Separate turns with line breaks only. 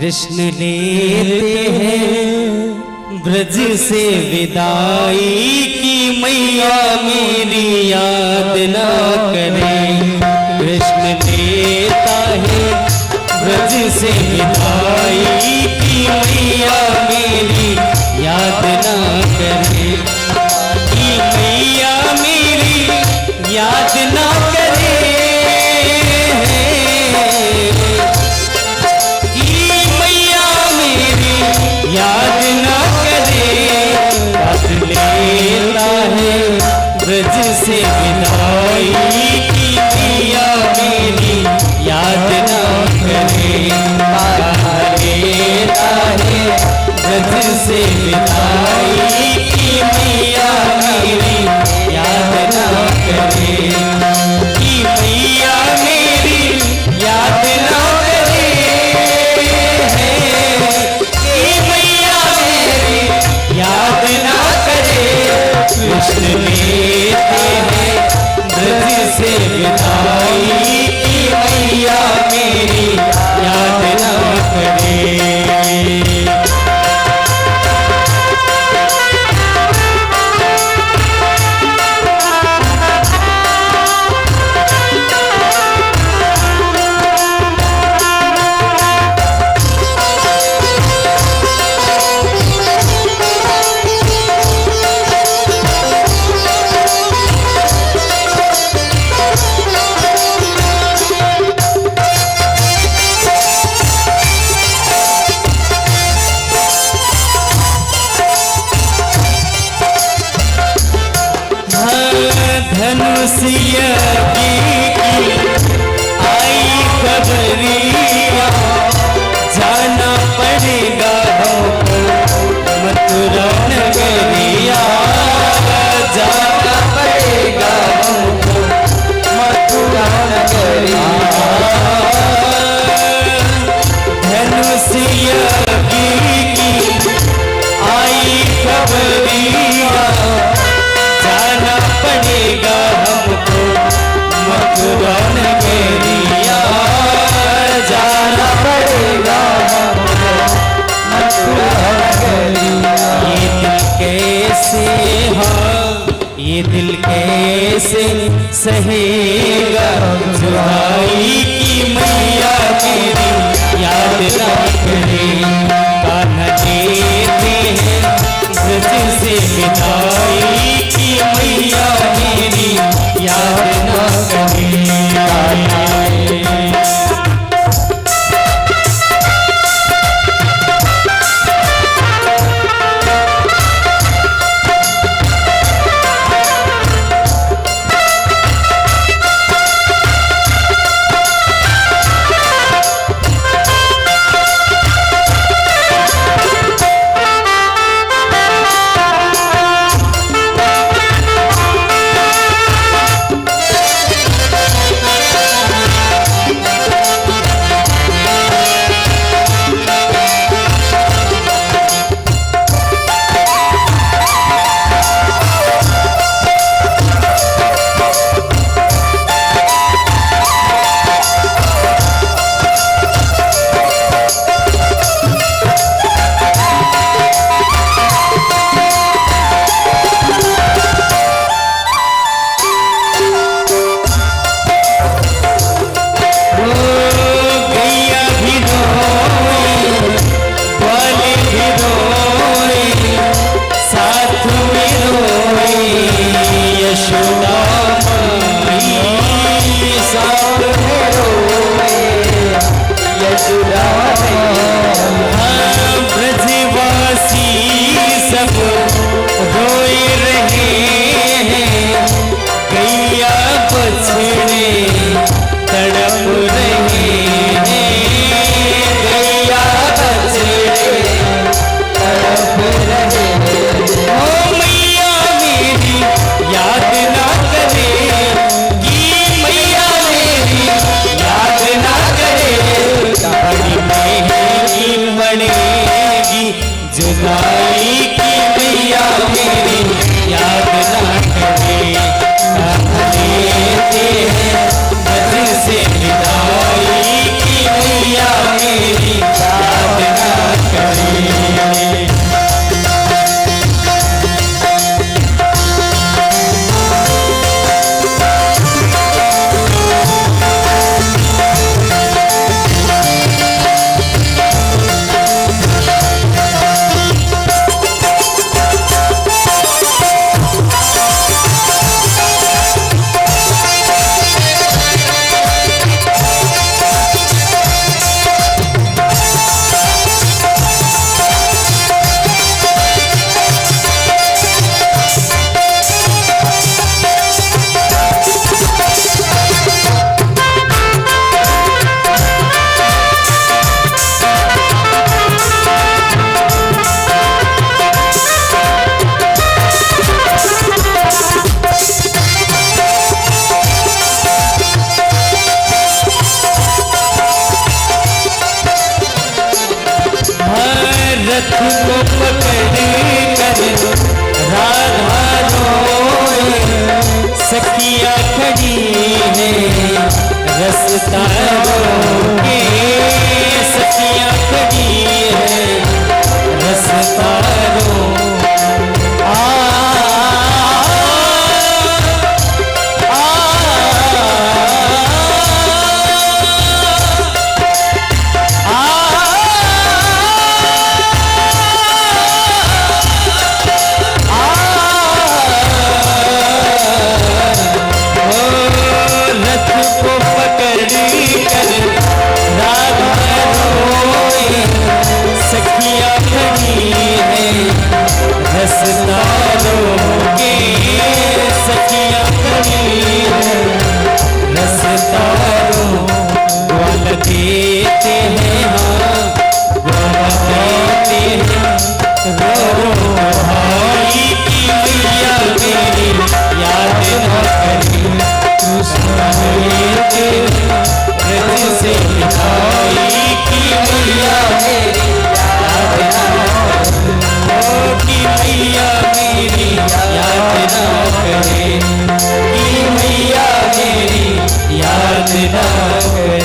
कृष्ण लेते हैं ब्रज से विदाई की मैया मेरी याद ना करे। कृष्ण लेता है ब्रज से विदाई की मैया मेरी याद ना करे। की मैया मेरी याद ना करे। याद ना करे। याद लेता है ब्रज से विदाई की मैया मेरी याद ना करे। लेता है ब्रज से विदाई की मैया मेरी याद ना करे। की मैया मेरी याद ना याद ना करे। कृष्ण लेते हैं ब्रज से विदाई की मैया मेरी याद ना करे। धनुषिया की आई खबरिया जाना पड़ेगा हमको मथुरा नगरिया। जाना पड़ेगा हमको मथुरा नगरिया। धनुषिया की आई खबरिया जाना पड़ेगा हमको मथुरा नगरिया। जाना पड़ेगा हमको मथुरा नगरिया। ये दिल कैसे, हाँ ये दिल कैसे सहेगा जुदाई की मैया मेरी याद ना करे। कान्हा लेते हैं ब्रज से विदाई की मैया मेरी याद ना करे। मेरी याद रथ को पकड़ कर राधा रोए, सखियाँ खड़ी है रास्ता रोके, सखियाँ खड़ी है रास्ता रोके। देते हैं भाई की मैया मेरी याद न करी, कृष्ण लेते रथ से भाई की मैया मेरी याद न की मैया मेरी याद न करे, की मैया मेरी याद न करे।